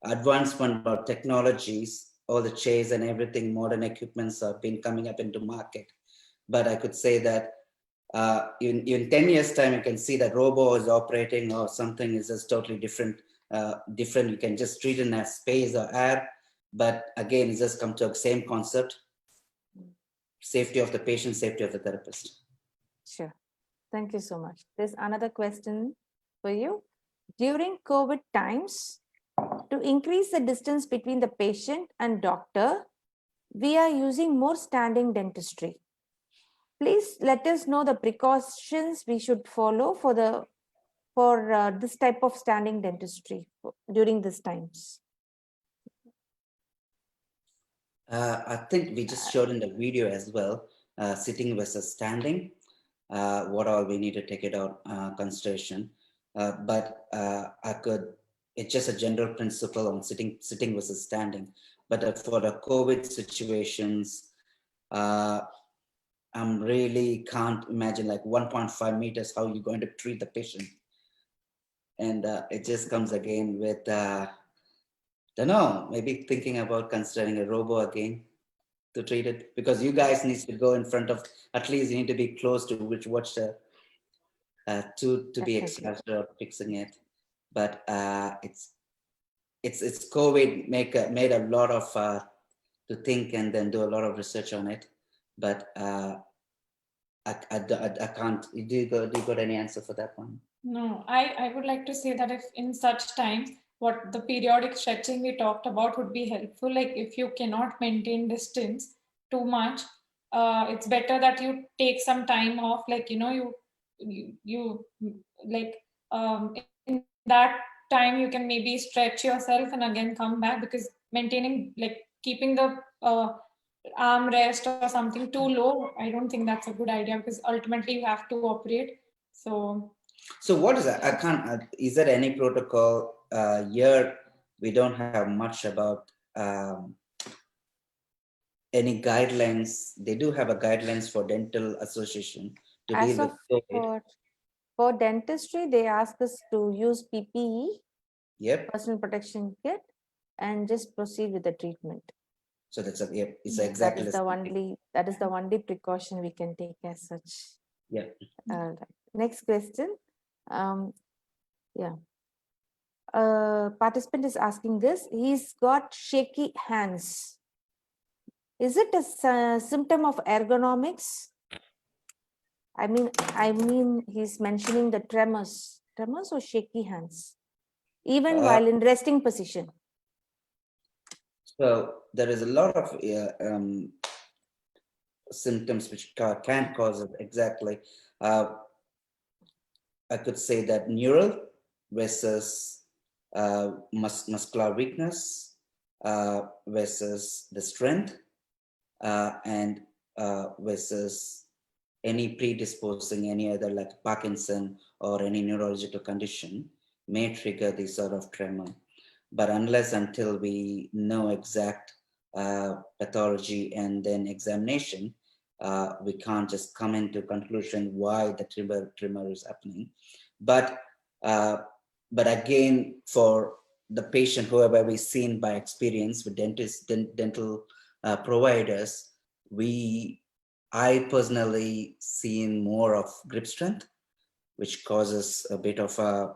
advancement of technologies. All the chairs and everything, modern equipments have been coming up into market. But I could say that in 10 years time, you can see that robo is operating or something is just totally different. You can just treat it as space or air. But again, it's just come to the same concept. Safety of the patient, safety of the therapist. Sure. Thank you so much. There's another question for you. During COVID times, to increase the distance between the patient and doctor, we are using more standing dentistry. Please let us know the precautions we should follow for this type of standing dentistry during these times. I think we just showed in the video as well, sitting versus standing. What all we need to take it out consideration. But it's just a general principle on sitting versus standing. But for the COVID situations, I'm really can't imagine like 1.5 meters, how you're going to treat the patient. And it just comes again with, don't know, maybe thinking about considering a robo again to treat it, because you guys need to go in front of, at least you need to be close to watch the to be extracted or fixing it. But it's COVID made a lot of to think and then do a lot of research on it. But I can't. Do you got any answer for that one? No, I would like to say that if in such times, what the periodic stretching we talked about would be helpful. Like if you cannot maintain distance too much, it's better that you take some time off. Like, you know, you like in that time you can maybe stretch yourself and again come back, because maintaining, like keeping the arm rest or something too low, I don't think that's a good idea, because ultimately you have to operate. So what is that? I can't. Is there any protocol? Here we don't have much about any guidelines. They do have a guidelines for dental association to deal with COVID. For dentistry, they ask us to use PPE, Yep, personal protection kit, and just proceed with the treatment. So that's it's exactly that is the only precaution we can take as such. Yeah. All right. Next question. Yeah. participant is asking this. He's got shaky hands. Is it a symptom of ergonomics? I mean, he's mentioning the tremors or shaky hands, even while in resting position. So there is a lot of symptoms which can cause it exactly. I could say that neural versus muscular weakness versus the strength and versus any predisposing, any other like Parkinson or any neurological condition may trigger this sort of tremor. But unless until we know exact pathology and then examination, we can't just come into conclusion why the tremor is happening. But again, for the patient, whoever we've seen by experience with dentists, dental providers, I personally seen more of grip strength, which causes a bit of a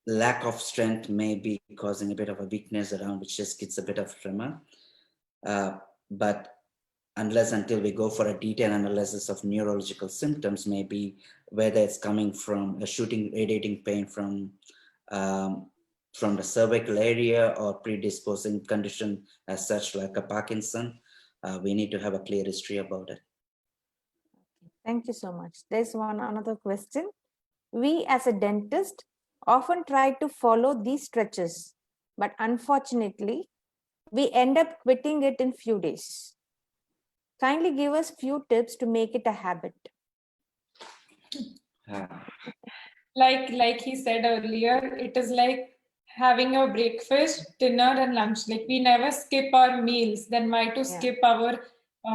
lack of strength, may be causing a bit of a weakness around, which just gets a bit of tremor. But unless until we go for a detailed analysis of neurological symptoms, maybe whether it's coming from a shooting radiating pain from the cervical area or predisposing condition as such like a Parkinson, we need to have a clear history about it. Thank you so much. There's another question. We as a dentist often try to follow these stretches, but unfortunately, we end up quitting it in few days. Kindly give us few tips to make it a habit. Like he said earlier, it is like having a breakfast, dinner, and lunch. Like we never skip our meals. Then why to skip our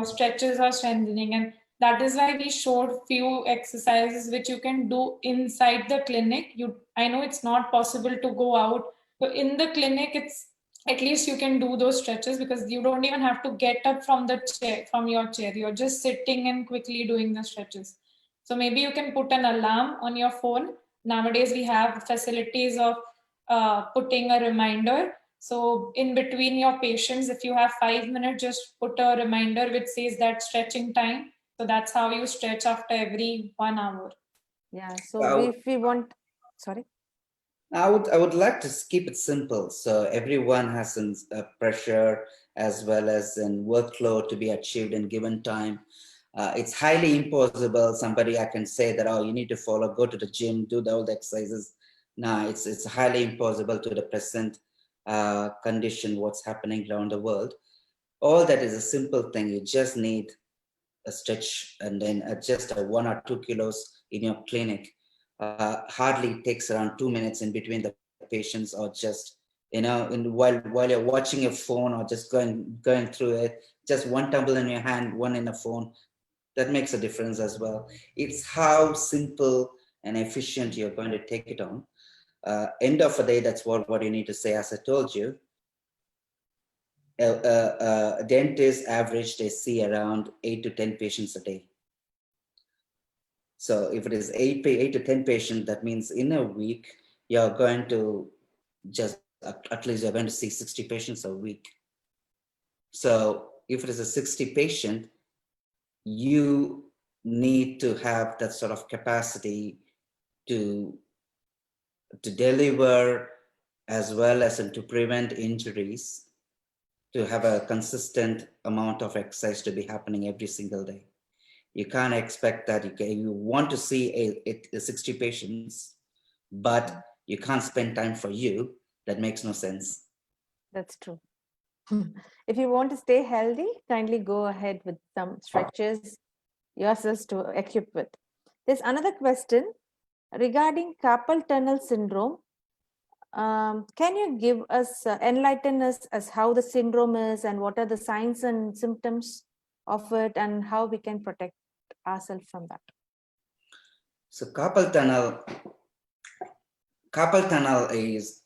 stretches or strengthening? And that is why we showed few exercises which you can do inside the clinic. I know it's not possible to go out. So in the clinic, it's at least you can do those stretches because you don't even have to get up from the chair, from your chair. You're just sitting and quickly doing the stretches. So maybe you can put an alarm on your phone. Nowadays, we have facilities of putting a reminder. So in between your patients, if you have 5 minutes, just put a reminder which says that stretching time. So that's how you stretch after every 1 hour. Yeah. So if we want, sorry. I would like to keep it simple. So everyone has a pressure as well as a workload to be achieved in given time. It's highly impossible. Somebody I can say that, oh, you need to follow, go to the gym, do all the exercises. No, it's highly impossible to the present condition, what's happening around the world. All that is a simple thing. You just need a stretch and then adjust 1 or 2 kilos in your clinic. Hardly takes around 2 minutes in between the patients, or just while you're watching a phone or just going through it, just one tumble in your hand, one in a phone, that makes a difference as well. It's how simple and efficient you're going to take it on. End of the day, that's what you need to say. As I told you, a dentist average, they see around 8 to 10 patients a day. So if it is 8 to 10 patients, that means in a week, you're going to just, at least you're going to see 60 patients a week. So if it is a 60 patient, you need to have that sort of capacity to deliver as well as to prevent injuries, to have a consistent amount of exercise to be happening every single day. You can't expect that you want to see 60 patients, but you can't spend time for you. That makes no sense. That's true. If you want to stay healthy, kindly go ahead with some stretches yourselves to equip with. There's another question regarding carpal tunnel syndrome. Can you give us, enlighten us as how the syndrome is and what are the signs and symptoms of it and how we can protect ourselves from that? So carpal tunnel is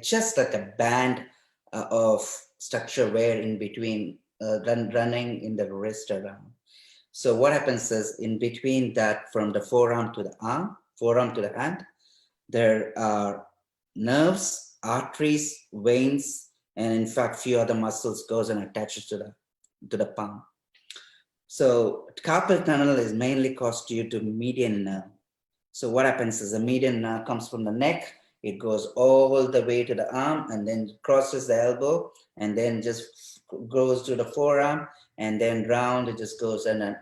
just like a band of structure where in between running in the wrist around. So what happens is in between that, from the forearm to the arm, forearm to the hand, There are nerves, arteries, veins, and in fact, few other muscles goes and attaches to the palm. So carpal tunnel is mainly caused due to median nerve. So what happens is the median nerve comes from the neck, it goes all the way to the arm and then crosses the elbow and then just goes to the forearm and then round, it just goes and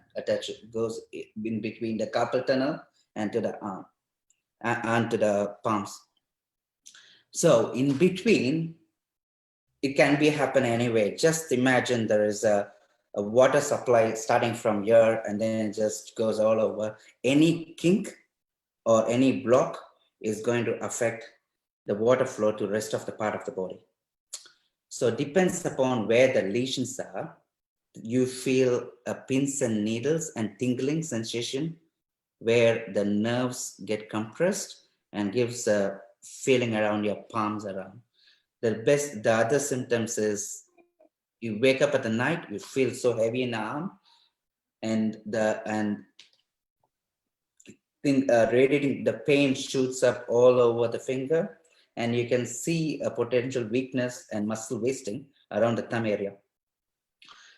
goes in between the carpal tunnel and to the arm and to the palms. So in between, it can be happen anyway. Just imagine there is a water supply starting from here and then it just goes all over. Any kink or any block is going to affect the water flow to rest of the part of the body. So it depends upon where the lesions are. You feel a pins and needles and tingling sensation where the nerves get compressed and gives a feeling around your palms around. The other symptoms is you wake up at the night, you feel so heavy in the arm and radiating, the pain shoots up all over the finger and you can see a potential weakness and muscle wasting around the thumb area.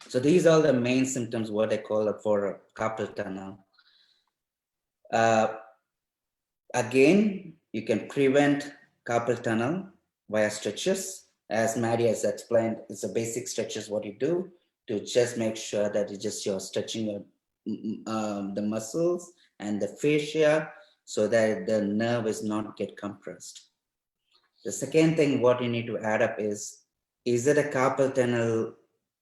So these are the main symptoms, what I call it for carpal tunnel. Again, you can prevent carpal tunnel via stretches. As Maddie has explained, it's a basic stretches what you do to just make sure that you're stretching your, the muscles and the fascia so that the nerve is not get compressed. The second thing what you need to add up is it a carpal tunnel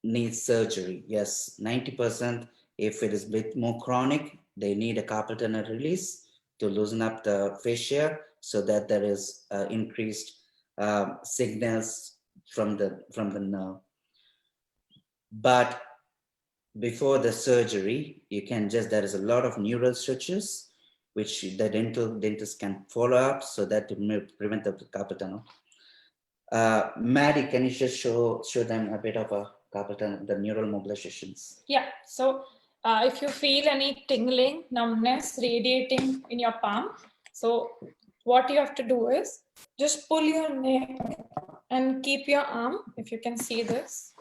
needs surgery? Yes, 90%. If it is a bit more chronic, they need a carpal tunnel release to loosen up the fascia so that there is increased signals from the nerve. But before the surgery, you can just, there is a lot of neural stretches which the dentist can follow up so that to prevent the carpal tunnel. Maddie, can you just show them a bit of a carpal tunnel, the neural mobilizations? Yeah, so if you feel any tingling, numbness radiating in your palm, so what you have to do is just pull your neck and keep your arm, if you can see this,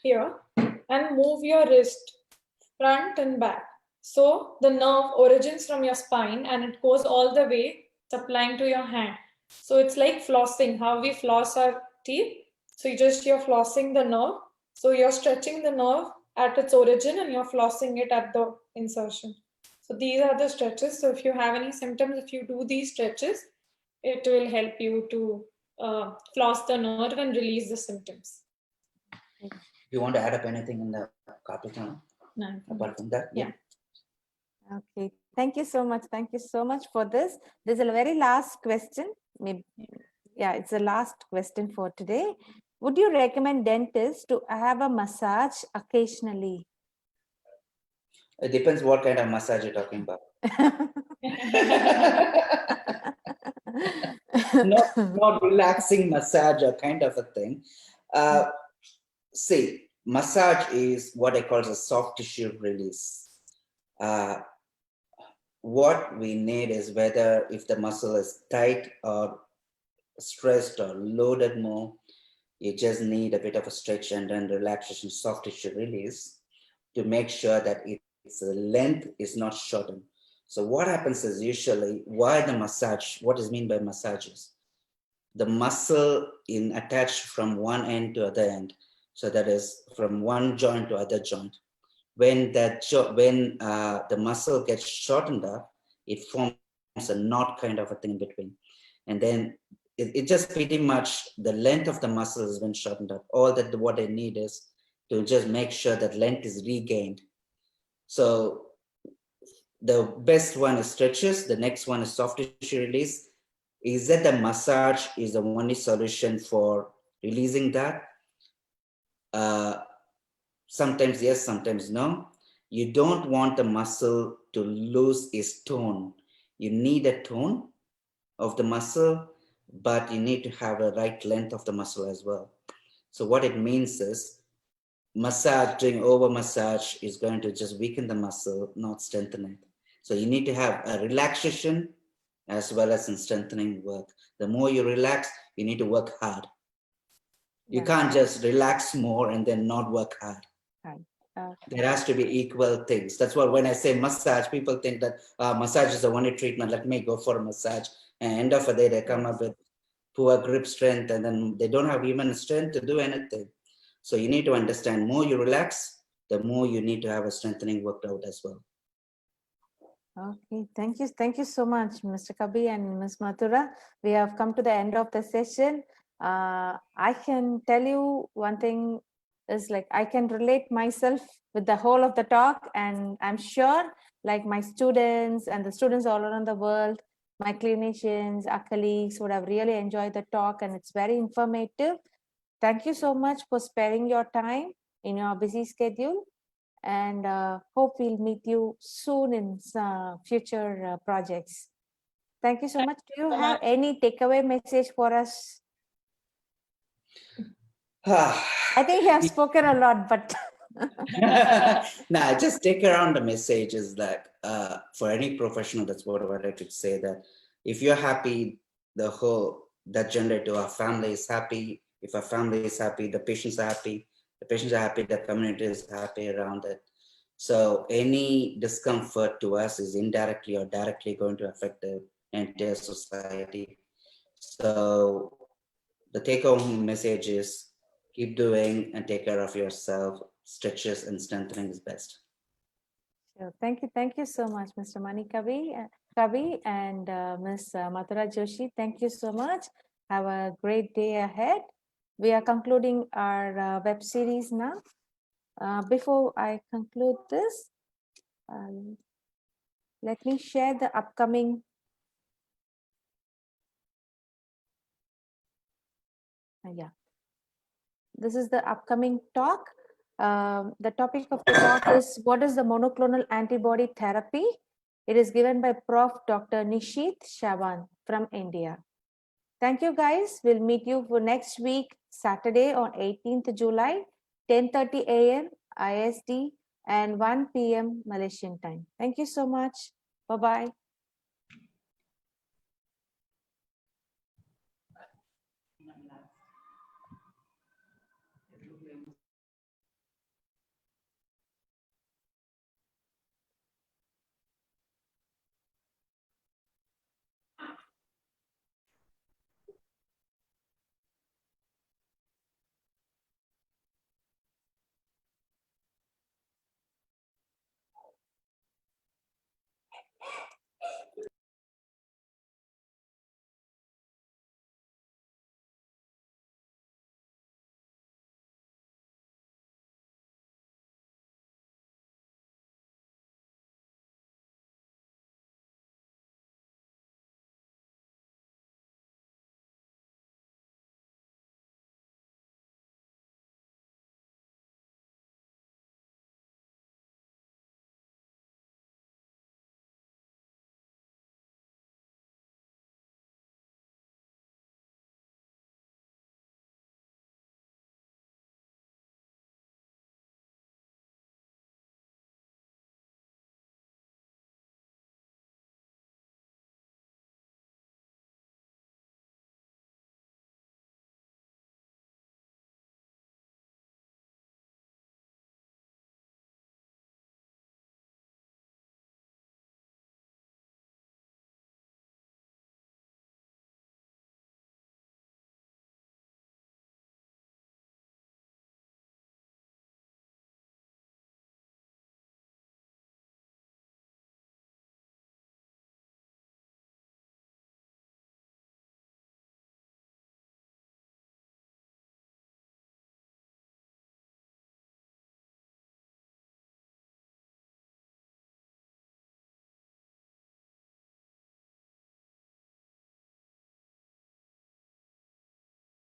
here, and move your wrist front and back. So the nerve origins from your spine and it goes all the way supplying to your hand. So it's like flossing, how we floss our teeth. So you're flossing the nerve. So you're stretching the nerve at its origin and you're flossing it at the insertion. So these are the stretches. So if you have any symptoms, if you do these stretches, it will help you to floss the nerve and release the symptoms. Do you want to add up anything in the carpal tunnel? No. Apart from that? Yeah. Okay, thank you so much. Thank you so much for this. This is a very last question. Maybe, yeah, it's the last question for today. Would you recommend dentists to have a massage occasionally? It depends what kind of massage you're talking about. not relaxing massage or kind of a thing. See, massage is what I call a soft tissue release. What we need is whether if the muscle is tight or stressed or loaded more, you just need a bit of a stretch and then relaxation, soft tissue release to make sure that its length is not shortened. So what happens is usually why the massage, what is mean by massages? The muscle in attached from one end to other end. So that is from one joint to other joint. When the muscle gets shortened up, it forms a knot kind of a thing in between. And then it just pretty much the length of the muscle has been shortened up. All that what I need is to just make sure that length is regained. So the best one is stretches. The next one is soft tissue release. Is that the massage is the only solution for releasing that? Sometimes yes, sometimes no. You don't want the muscle to lose its tone. You need a tone of the muscle, but you need to have a right length of the muscle as well. So what it means is doing over massage is going to just weaken the muscle, not strengthen it. So you need to have a relaxation as well as in strengthening work. The more you relax, you need to work hard. You Yeah. can't just relax more and then not work hard. Right. There has to be equal things. That's why when I say massage, people think that massage is the only treatment. Let me go for a massage. And end of the day, they come up with poor grip strength, and then they don't have even strength to do anything. So you need to understand, more you relax, the more you need to have a strengthening worked out as well. Okay, thank you so much, Mr. Kabi and Ms. Mathura. We have come to the end of the session. I can tell you one thing is like I can relate myself with the whole of the talk, and I'm sure like my students and the students all around the world, my clinicians, our colleagues would have really enjoyed the talk, and it's very informative. Thank you so much for sparing your time in your busy schedule, and hope we'll meet you soon in future projects. Thank you so much. Do you so have much. any takeaway message for us? I think you have spoken a lot, but Nah, just take around the message is that for any professional, that's what I wanted to say, that if you're happy, that generator, our family is happy. If our family is happy, the patients are happy. The patients are happy, the community is happy around it. So any discomfort to us is indirectly or directly going to affect the entire society. So the take-home message is keep doing and take care of yourself. Stretches and strengthening is best. Sure. Thank you so much, Mr. Mani Kavi and Ms. Mathura Joshi. Thank you so much. Have a great day ahead. We are concluding our web series now. Before I conclude this, let me share the upcoming yeah. This is the upcoming talk. The topic of the talk is what is the monoclonal antibody therapy? It is given by Prof. Dr. Nishit Shaban from India. Thank you guys. We'll meet you for next week, Saturday on 18th July, 10:30 a.m. IST and 1 p.m. Malaysian time. Thank you so much. Bye-bye.